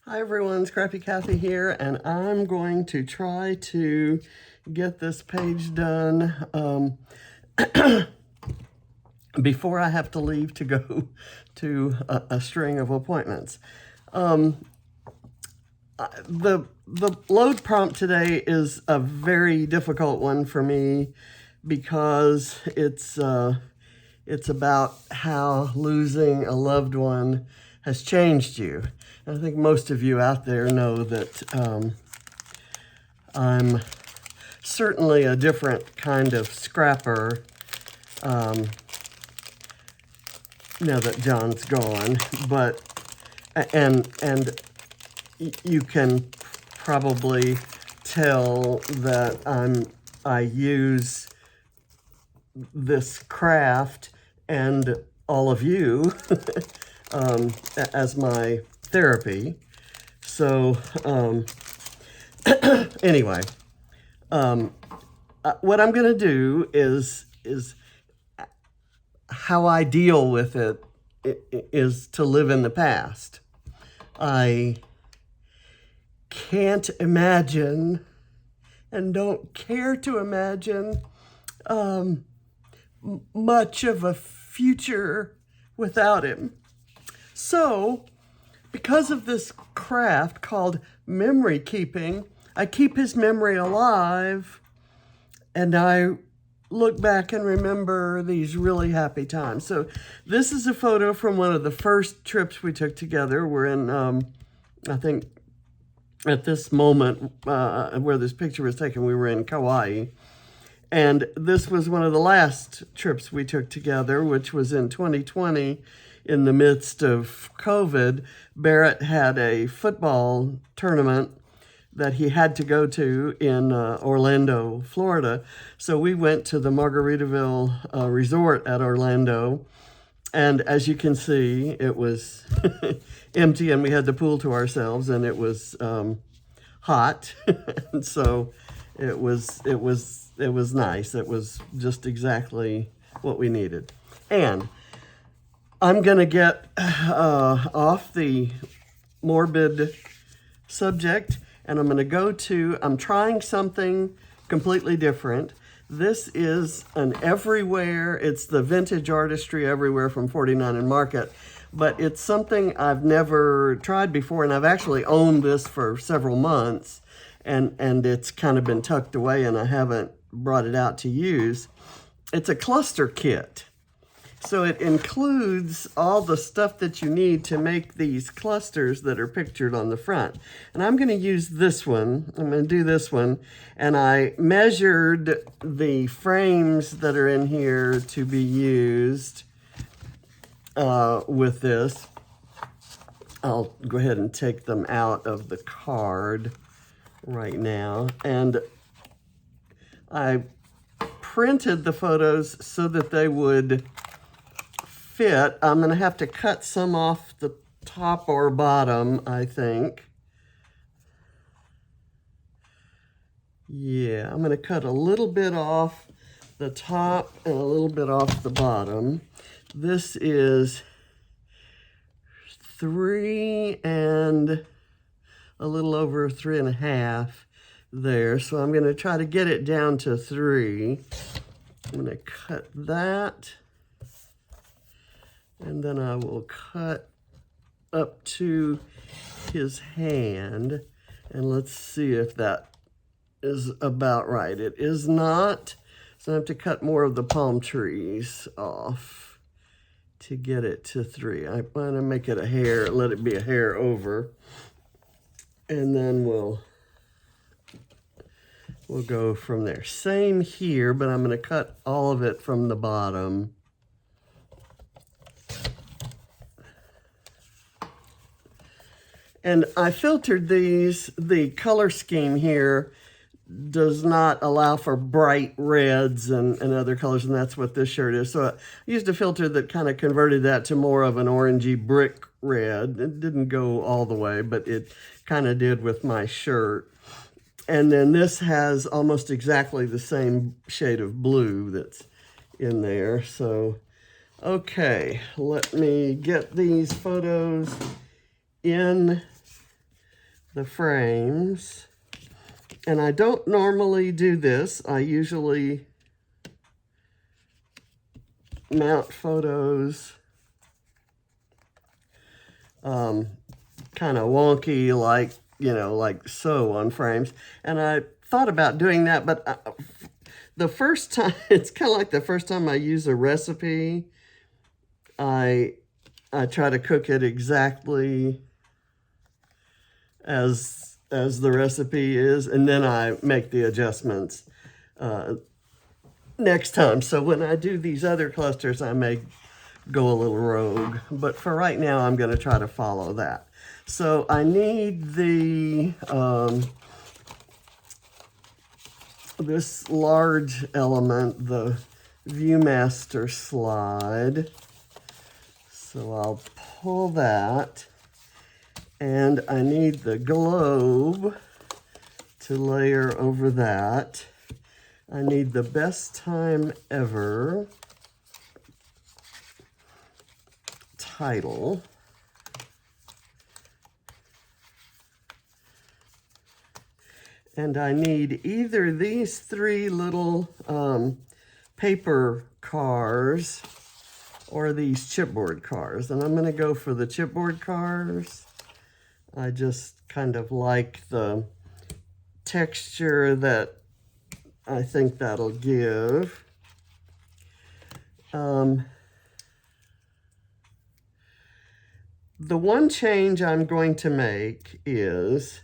Hi everyone, it's Crafty here, and I'm going to try to get this page done before I have to leave to go to a string of appointments. The load prompt today is a very difficult one for me because it's about how losing a loved one has changed you. And I think most of you out there know that I'm certainly a different kind of scrapper now that John's gone, but and you can probably tell that I use this craft and all of you as my therapy. So anyway, what I'm going to do is how I deal with it is to live in the past. I can't imagine and don't care to imagine much of a future without him. So, because of this craft called memory keeping, I keep his memory alive, and I look back and remember these really happy times. So this is a photo from one of the first trips we took together. We're in, I think, at this moment where this picture was taken, we were in Kauai. And this was one of the last trips we took together, which was in 2020 in the midst of COVID. Barrett had a football tournament that he had to go to in Orlando, Florida. So we went to the Margaritaville resort at Orlando. And as you can see, it was empty and we had the pool to ourselves, and it was hot. And so it was nice. It was just exactly what we needed. And I'm going to get off the morbid subject, and I'm going to go to, I'm trying something completely different. This is an Everywhere. It's the Vintage Artistry Everywhere from 49 and Market, but it's something I've never tried before, and I've actually owned this for several months, and it's kind of been tucked away, and I haven't brought it out to use. It's a cluster kit. So it includes all the stuff that you need to make these clusters that are pictured on the front. And I'm going to use this one. I'm going to do this one. And I measured the frames that are in here to be used with this. I'll go ahead and take them out of the card right now. And I printed the photos so that they would fit. I'm going to have to cut some off the top or bottom, I think. Yeah, I'm going to cut a little bit off the top and a little bit off the bottom. This is 3 and a little over 3.5 there. So I'm going to try to get it down to 3. I'm going to cut that. And then I will cut up to his hand. And let's see if that is about right. It is not. So I have to cut more of the palm trees off to get it to 3. I want to make it a hair, let it be a hair over. And then we'll go from there. Same here, but I'm going to cut all of it from the bottom. And I filtered these. The color scheme here does not allow for bright reds and other colors, and that's what this shirt is. So I used a filter that kind of converted that to more of an orangey brick red. It didn't go all the way, but it kind of did with my shirt. And then this has almost exactly the same shade of blue that's in there. So, okay, let me get these photos in the frames. And I don't normally do this. I usually mount photos kind of wonky, like, you know, like so on frames. And I thought about doing that, but the first time, it's kind of like the first time I use a recipe, I try to cook it exactly as the recipe is, and then I make the adjustments next time. So when I do these other clusters, I may go a little rogue, but for right now, I'm going to try to follow that. So I need the this large element, the ViewMaster slide. So I'll pull that, and I need the globe to layer over that. I need the best time ever title. And I need either these three little paper cars or these chipboard cars. And I'm going to go for the chipboard cars. I just kind of like the texture that I think that'll give. The one change I'm going to make is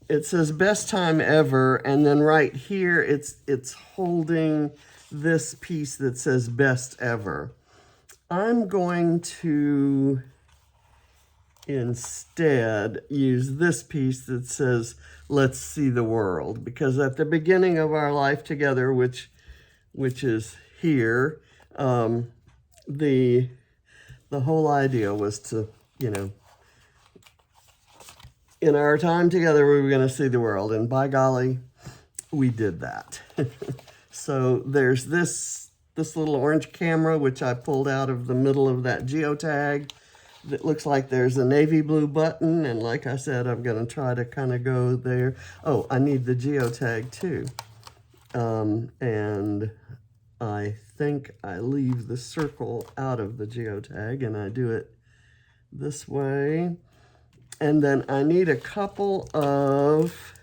it says best time ever, and then right here it's holding this piece that says best ever. I'm going to instead use this piece that says let's see the world, because at the beginning of our life together, which is here, the whole idea was to, you know, in our time together, we were going to see the world, and by golly, we did that. So there's this little orange camera, which I pulled out of the middle of that geotag. That looks like there's a navy blue button, and like I said, I'm going to try to kind of go there. Oh, I need the geotag too. And I think I leave the circle out of the geotag, and I do it this way. And then I need a couple of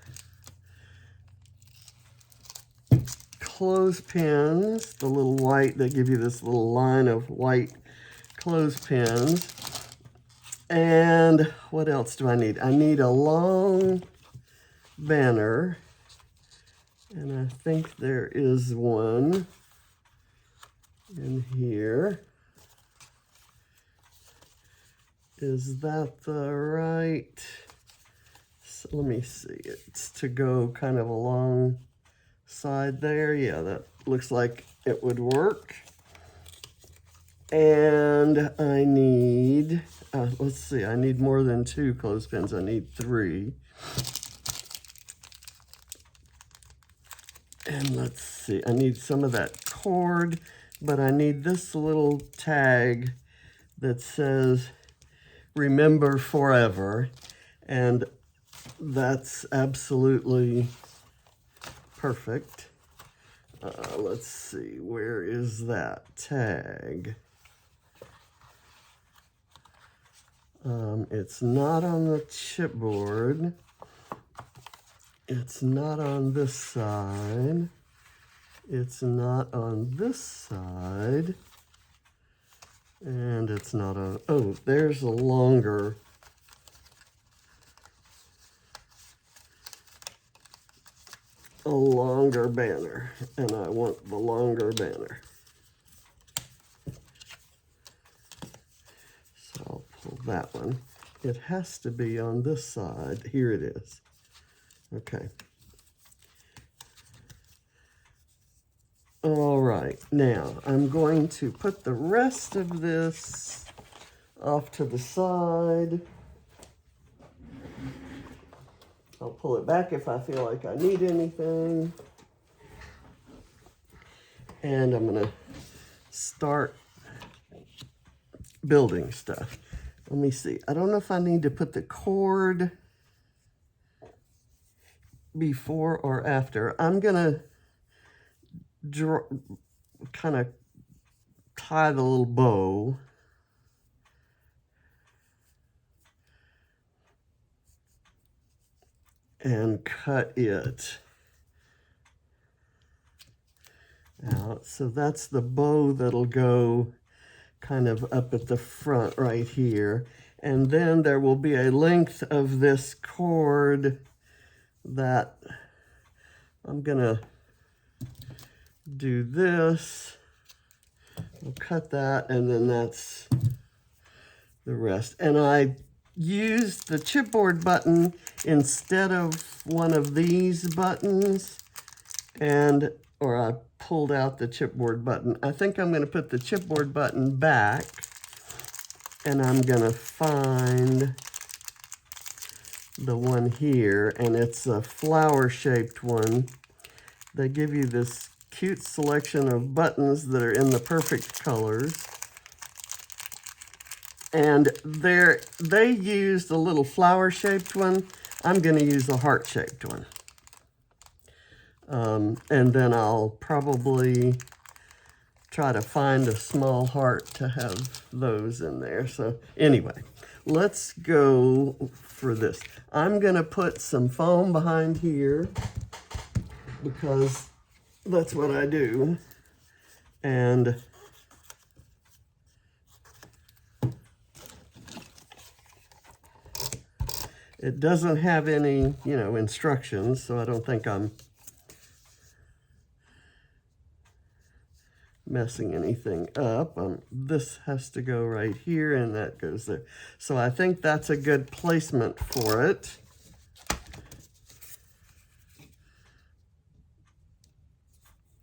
clothespins, the little white, they give you this little line of white clothespins. And what else do I need? I need a long banner, and I think there is one in here. Is that the right? So let me see. It's to go kind of along side there. Yeah, that looks like it would work. And I need, let's see, I need more than 2 clothespins. I need 3. And let's see, I need some of that cord, but I need this little tag that says remember forever, and that's absolutely perfect. Let's see, where is that tag? It's not on the chipboard. It's not on this side. It's not on this side. And it's not on, oh, there's a longer banner, and I want the longer banner. So I'll pull that one. It has to be on this side. Here it is. Okay. All right, now I'm going to put the rest of this off to the side. I'll pull it back if I feel like I need anything. And I'm gonna start building stuff. Let me see. I don't know if I need to put the cord before or after. I'm gonna kind of tie the little bow. And cut it out. So that's the bow that'll go kind of up at the front right here. And then there will be a length of this cord that I'm gonna do this. I'll cut that, and then that's the rest. And I used the chipboard button instead of one of these buttons, or I pulled out the chipboard button. I think I'm going to put the chipboard button back, and I'm going to find the one here, and it's a flower-shaped one. They give you this cute selection of buttons that are in the perfect colors. And they used a little flower-shaped one. I'm going to use a heart-shaped one. And then I'll probably try to find a small heart to have those in there. So anyway, let's go for this. I'm going to put some foam behind here because that's what I do. And it doesn't have any, instructions, so I don't think I'm messing anything up. This has to go right here, and that goes there. So I think that's a good placement for it.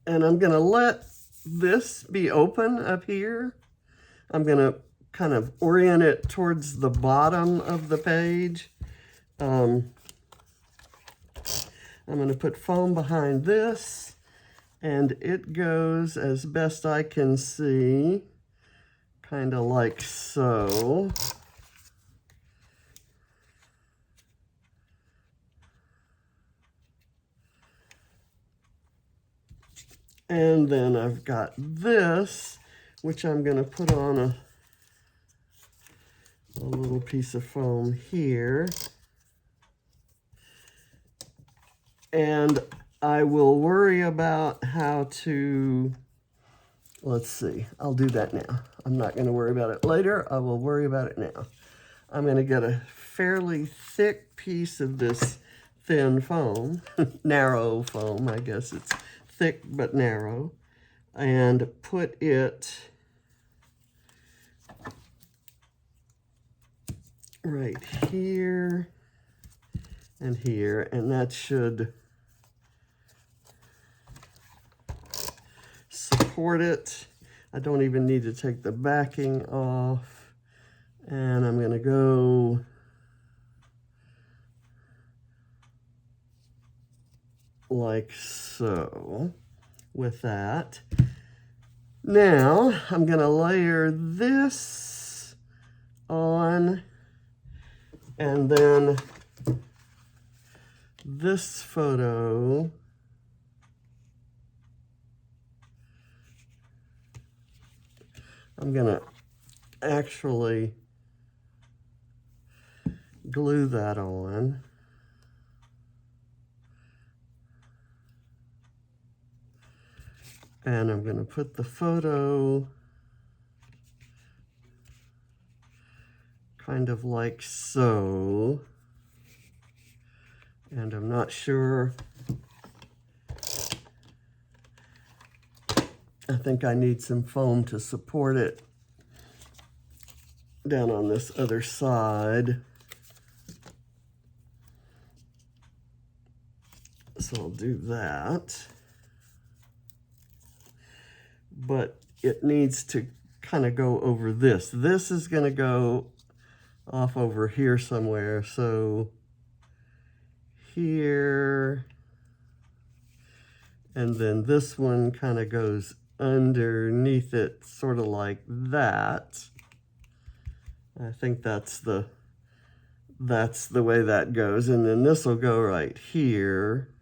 And I'm going to let this be open up here. I'm going to kind of orient it towards the bottom of the page. I'm going to put foam behind this, and it goes, as best I can see, kind of like so. And then I've got this, which I'm going to put on a little piece of foam here. And I will worry about how to, let's see, I'll do that now. I'm not going to worry about it later. I will worry about it now. I'm going to get a fairly thick piece of this thin foam, narrow foam, I guess it's thick but narrow, and put it right here and here, and that should support it. I don't even need to take the backing off, and I'm going to go like so with that. Now I'm going to layer this on, and then this photo I'm going to actually glue that on. And I'm going to put the photo kind of like so. And I'm not sure. I think I need some foam to support it down on this other side. So I'll do that. But it needs to kind of go over this. This is going to go off over here somewhere. So here, and then this one kind of goes underneath it, sort of like that. I think that's the way that goes. And then this will go right here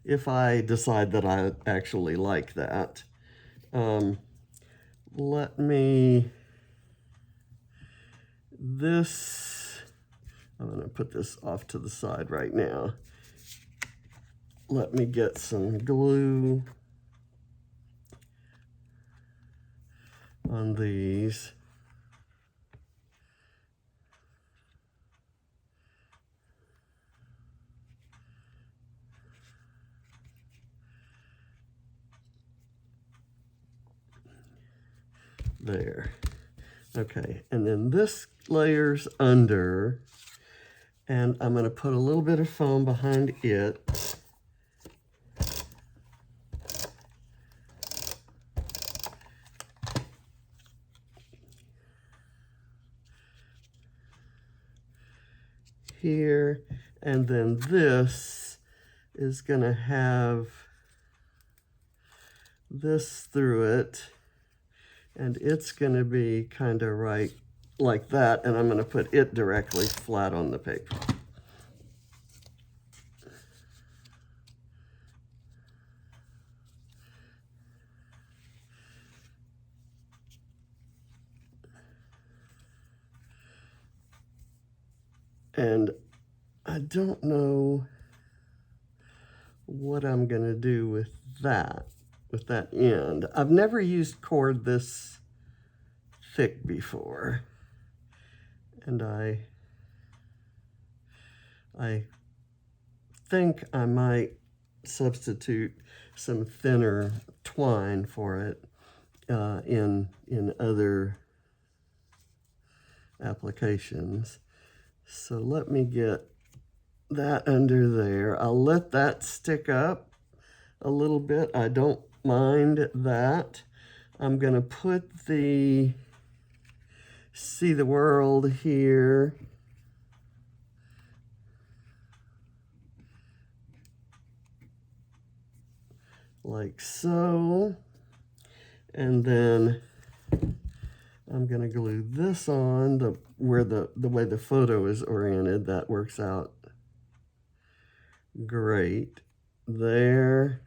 if I decide that I actually like that. Let me, I'm going to put this off to the side right now. Let me get some glue on these. There. Okay, and then this layer's under, and I'm going to put a little bit of foam behind it. Here, and then this is going to have this through it, and it's going to be kind of right like that, and I'm going to put it directly flat on the paper. And I don't know what I'm going to do with that end. I've never used cord this thick before. And I think I might substitute some thinner twine for it in other applications. So let me get that under there. I'll let that stick up a little bit. I don't mind that. I'm going to put the See the World here. Like so. And then I'm going to glue this on where the way the photo is oriented. That works out great. There.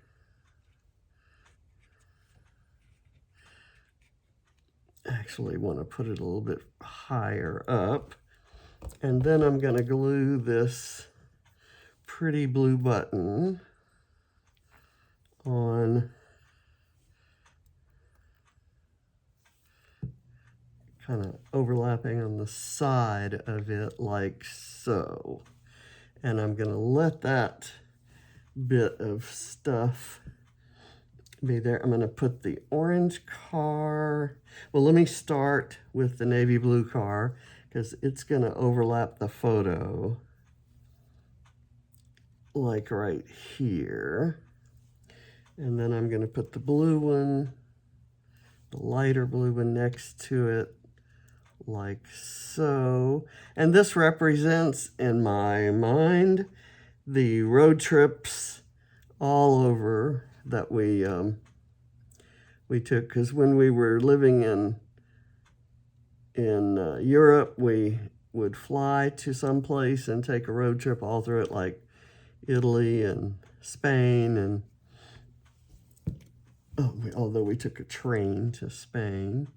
Actually want to put it a little bit higher up. And then I'm going to glue this pretty blue button on kind of overlapping on the side of it like so. And I'm going to let that bit of stuff be there. I'm going to put the orange car. Well, let me start with the navy blue car because it's going to overlap the photo like right here. And then I'm going to put the blue one, the lighter blue one next to it like so. And this represents, in my mind, the road trips all over that we took, because when we were living in Europe, we would fly to some place and take a road trip all through it, like Italy and Spain, and although we took a train to Spain.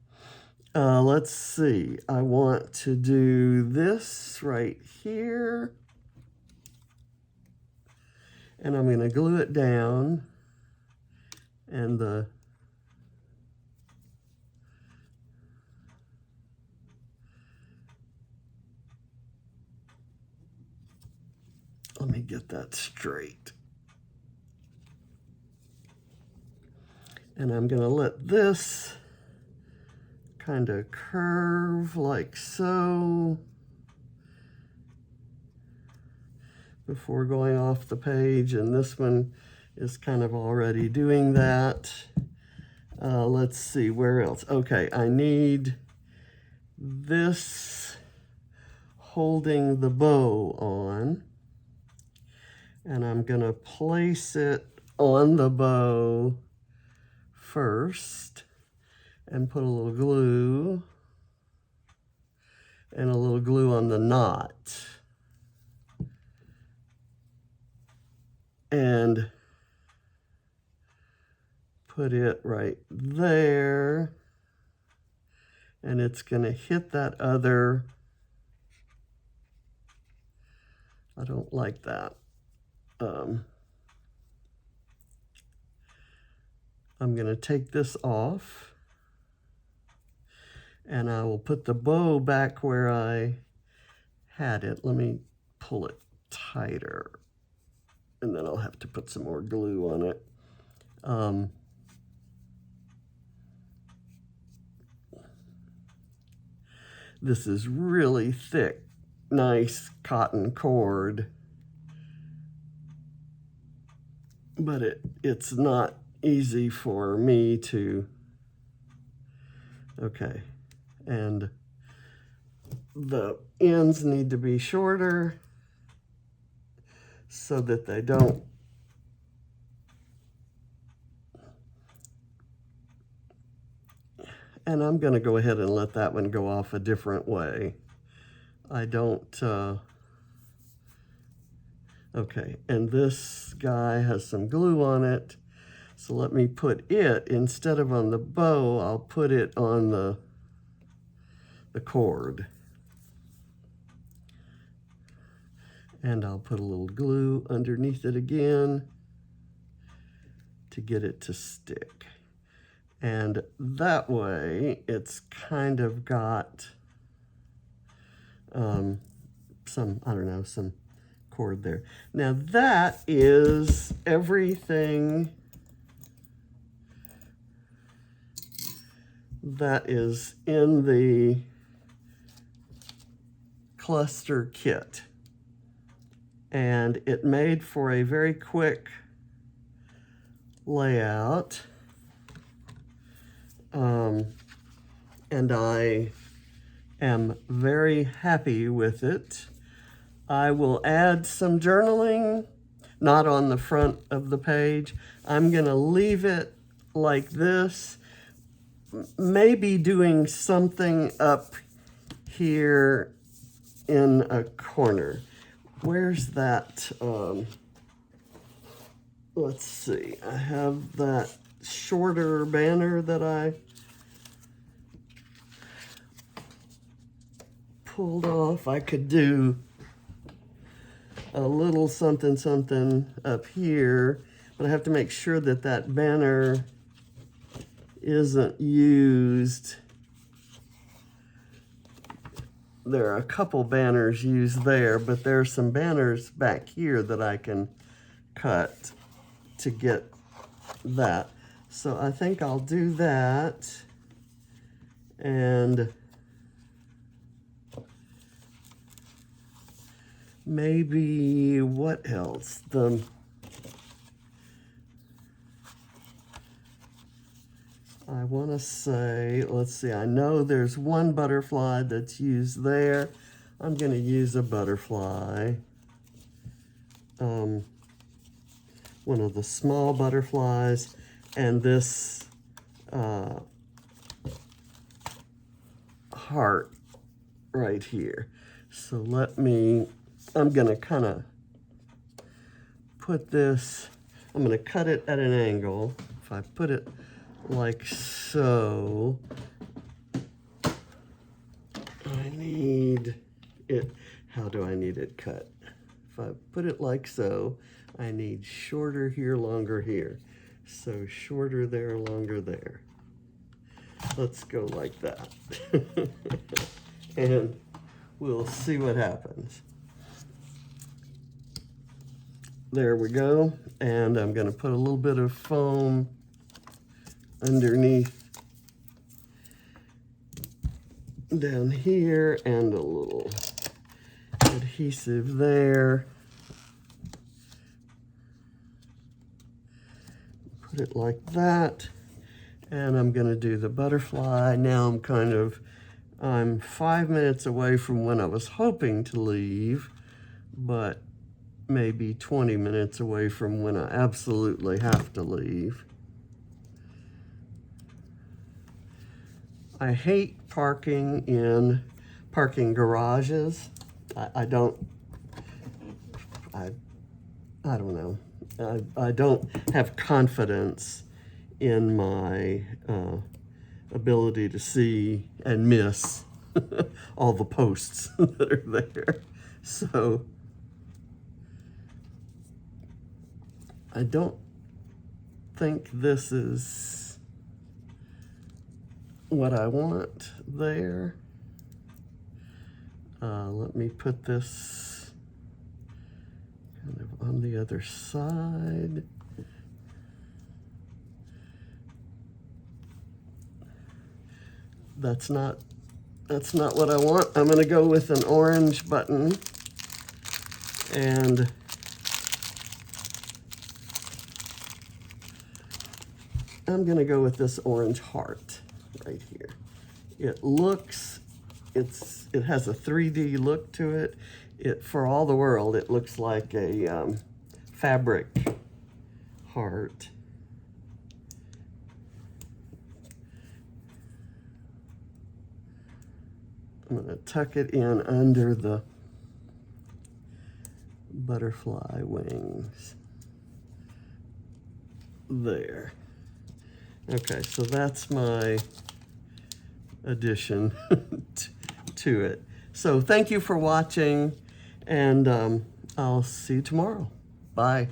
Let's see, I want to do this right here, and I'm going to glue it down, and let me get that straight. And I'm going to let this kind of curve like so before going off the page, and this one is kind of already doing that. Let's see, where else? Okay, I need this holding the bow on, and I'm gonna place it on the bow first and put a little glue, and a little glue on the knot. And put it right there. And it's going to hit that other. I don't like that. I'm going to take this off, and I will put the bow back where I had it. Let me pull it tighter, and then I'll have to put some more glue on it. This is really thick, nice cotton cord, but it's not easy for me to, okay, and the ends need to be shorter so that they don't and I'm going to go ahead and let that one go off a different way. I don't, okay, and this guy has some glue on it. So let me put it, instead of on the bow, I'll put it on the cord. And I'll put a little glue underneath it again to get it to stick. And that way, it's kind of got some, I don't know, some cord there. Now that is everything that is in the cluster kit. And it made for a very quick layout. And I am very happy with it. I will add some journaling, not on the front of the page. I'm gonna leave it like this, maybe doing something up here in a corner. Where's that, let's see, I have that shorter banner that I pulled off. I could do a little something something up here, but I have to make sure that that banner isn't used. There are a couple banners used there, but there are some banners back here that I can cut to get that. So I think I'll do that. And maybe what else? I want to say, let's see, I know there's one butterfly that's used there. I'm going to use a butterfly. One of the small butterflies, and this heart right here. So I'm going to kind of put this, I'm going to cut it at an angle. If I put it like so, I need it, how do I need it cut? If I put it like so, I need shorter here, longer here. So shorter there, longer there. Let's go like that. And we'll see what happens. There we go. And I'm going to put a little bit of foam underneath down here and a little adhesive there. Put it like that. And I'm going to do the butterfly. Now I'm 5 minutes away from when I was hoping to leave, but maybe 20 minutes away from when I absolutely have to leave. I hate parking in parking garages. I don't know. I don't have confidence in my ability to see and miss all the posts that are there. So I don't think this is what I want there. Let me put this kind of on the other side. That's not what I want. I'm going to go with an orange button, and I'm going to go with this orange heart right here. It has a 3D look to it. For all the world, it looks like a fabric heart. I'm going to tuck it in under the butterfly wings. There. Okay, so that's my addition to it. So thank you for watching, and I'll see you tomorrow. Bye.